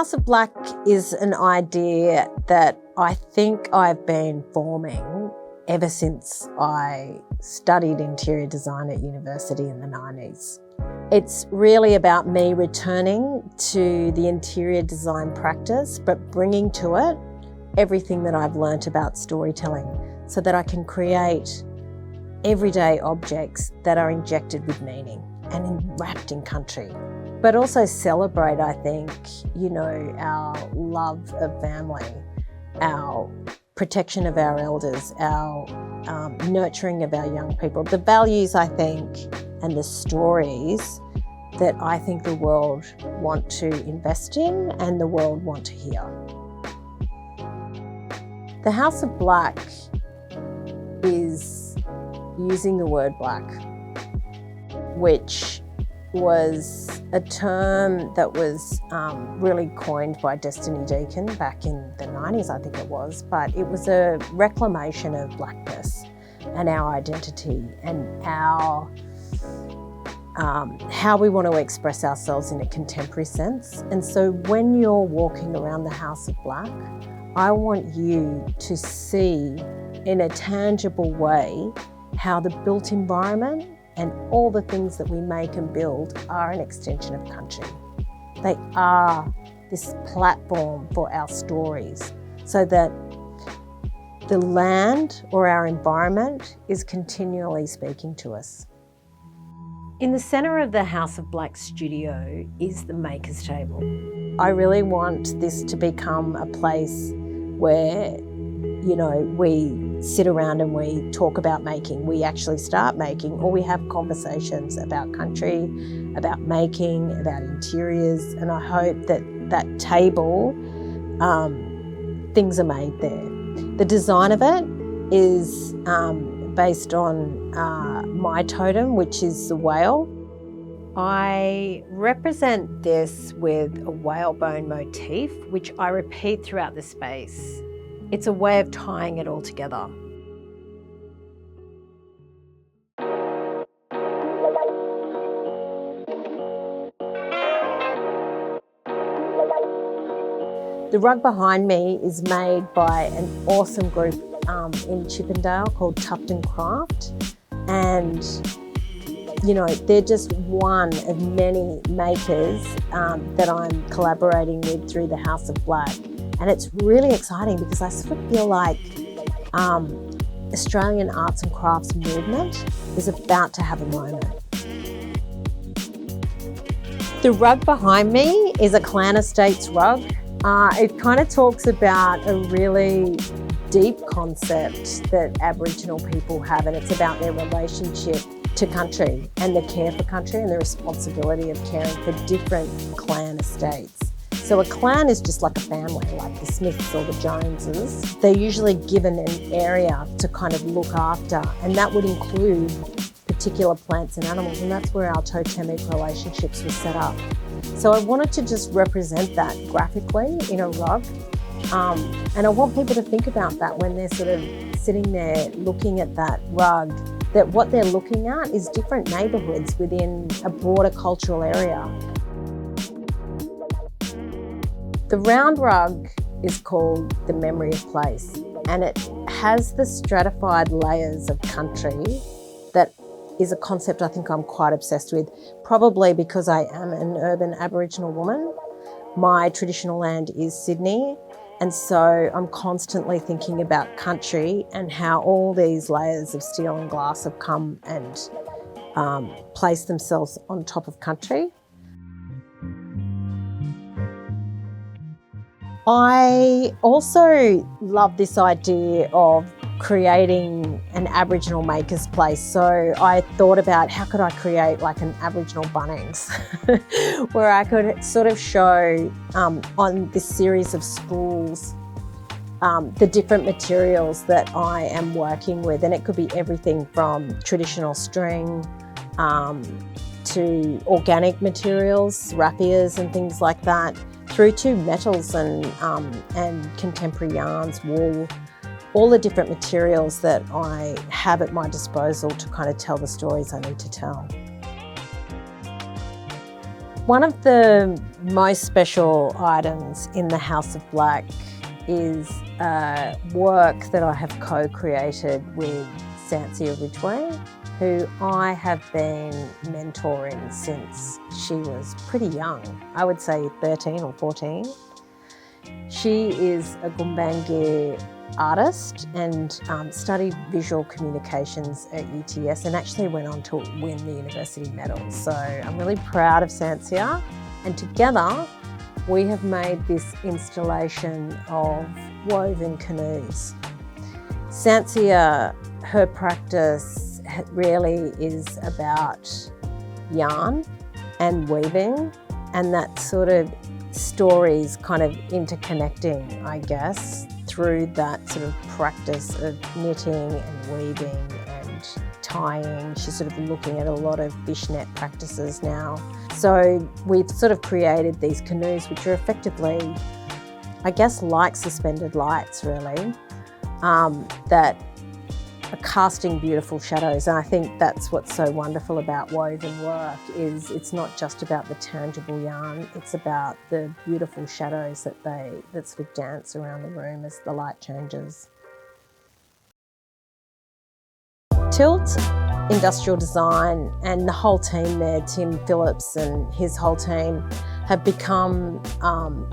House of Blak is an idea that I think I've been forming ever since I studied interior design at university in the 90s. It's really about me returning to the interior design practice, but bringing to it everything that I've learnt about storytelling so that I can create everyday objects that are injected with meaning and wrapped in country. But also celebrate, I think, our love of family, our protection of our elders, our nurturing of our young people, the values, I think, and the stories that I think the world want to invest in and the world want to hear. The House of Blak is using the word black, which was a term that was really coined by Destiny Deacon back in the 90s, I think it was, but it was a reclamation of blackness and our identity and our how we want to express ourselves in a contemporary sense. And so when you're walking around the House of Blak, I want you to see in a tangible way how the built environment and all the things that we make and build are an extension of country. They are this platform for our stories so that the land or our environment is continually speaking to us. In the centre of the House of Blak studio is the maker's table. I really want this to become a place where we sit around and we talk about making. We actually start making, or we have conversations about country, about making, about interiors. And I hope that that table, things are made there. The design of it is based on my totem, which is the whale. I represent this with a whalebone motif, which I repeat throughout the space. It's a way of tying it all together. The rug behind me is made by an awesome group in Chippendale called Tufton Craft. And, they're just one of many makers that I'm collaborating with through the House of Blak. And it's really exciting because I sort of feel like Australian arts and crafts movement is about to have a moment. The rug behind me is a Clan Estates rug. It kind of talks about a really deep concept that Aboriginal people have, and it's about their relationship to country and the care for country and the responsibility of caring for different clan estates. So a clan is just like a family, like the Smiths or the Joneses. They're usually given an area to kind of look after, and that would include particular plants and animals, and that's where our totemic relationships were set up. So I wanted to just represent that graphically in a rug, and I want people to think about that when they're sort of sitting there looking at that rug, that what they're looking at is different neighbourhoods within a broader cultural area. The round rug is called the memory of place, and it has the stratified layers of country that is a concept I think I'm quite obsessed with, probably because I am an urban Aboriginal woman. My traditional land is Sydney, and so I'm constantly thinking about country and how all these layers of steel and glass have come and placed themselves on top of country. I also love this idea of creating an Aboriginal maker's place. So I thought about how could I create like an Aboriginal Bunnings where I could sort of show on this series of spools the different materials that I am working with. And it could be everything from traditional string to organic materials, rappiers and things like that, through to metals and contemporary yarns, wool, all the different materials that I have at my disposal to kind of tell the stories I need to tell. One of the most special items in the House of Blak is work that I have co-created with Sansia Ridgway, who I have been mentoring since she was pretty young, I would say 13 or 14. She is a Gumbaynggirr artist and studied visual communications at UTS and actually went on to win the university medal. So I'm really proud of Sansia, and together we have made this installation of woven canoes. Sansia, her practice really is about yarn and weaving, and that sort of stories kind of interconnecting, I guess, through that sort of practice of knitting and weaving and tying. She's sort of looking at a lot of fishnet practices now. So we've sort of created these canoes, which are effectively, I guess, like suspended lights, really, that are casting beautiful shadows. And I think that's what's so wonderful about woven work, is it's not just about the tangible yarn, it's about the beautiful shadows that sort of dance around the room as the light changes. Tilt Industrial Design and the whole team there, Tim Phillips and his whole team, have become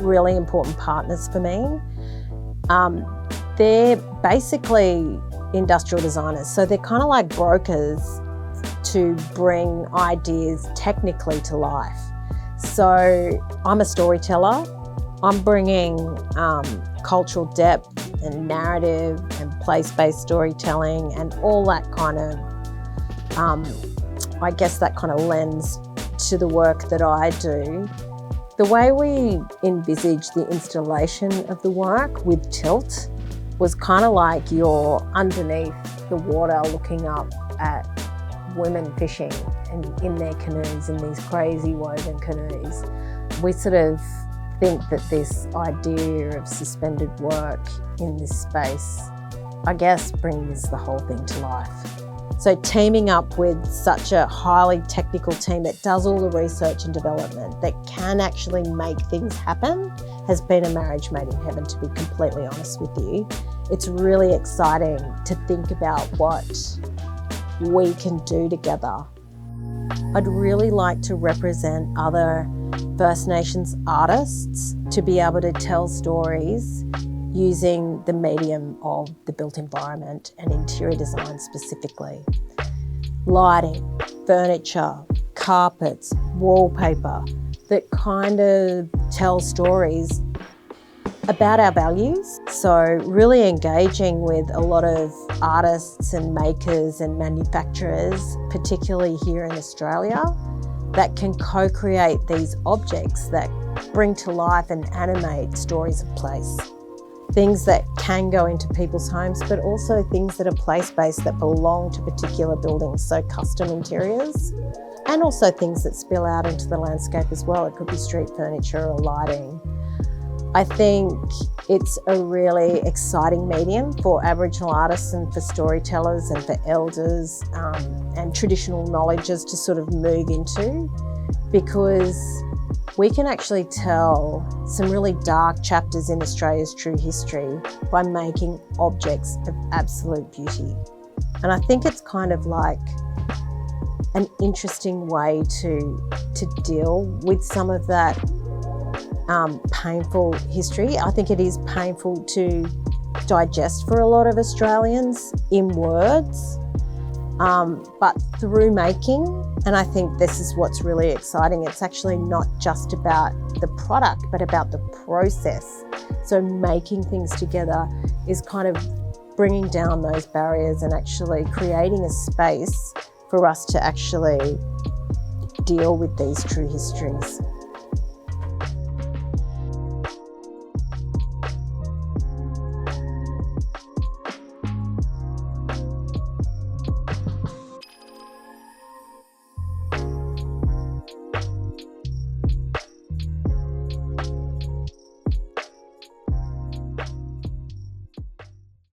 really important partners for me. They're basically industrial designers, so they're kind of like brokers to bring ideas technically to life. So I'm a storyteller. I'm bringing cultural depth and narrative and place-based storytelling and all that kind of, I guess that kind of lens to the work that I do. The way we envisage the installation of the work with Tilt was kind of like you're underneath the water looking up at women fishing and in their canoes, in these crazy woven canoes. We sort of think that this idea of suspended work in this space, I guess, brings the whole thing to life. So teaming up with such a highly technical team that does all the research and development, that can actually make things happen, has been a marriage made in heaven, to be completely honest with you. It's really exciting to think about what we can do together. I'd really like to represent other First Nations artists to be able to tell stories using the medium of the built environment and interior design specifically. Lighting, furniture, carpets, wallpaper, that kind of tell stories about our values. So really engaging with a lot of artists and makers and manufacturers, particularly here in Australia, that can co-create these objects that bring to life and animate stories of place. Things that can go into people's homes, but also things that are place-based that belong to particular buildings, so custom interiors, and also things that spill out into the landscape as well. It could be street furniture or lighting. I think it's a really exciting medium for Aboriginal artists and for storytellers and for elders and traditional knowledges to sort of move into, because we can actually tell some really dark chapters in Australia's true history by making objects of absolute beauty. And I think it's kind of like an interesting way to deal with some of that painful history. I think it is painful to digest for a lot of Australians in words, but through making. And I think this is what's really exciting. It's actually not just about the product, but about the process. So making things together is kind of bringing down those barriers and actually creating a space for us to actually deal with these true histories.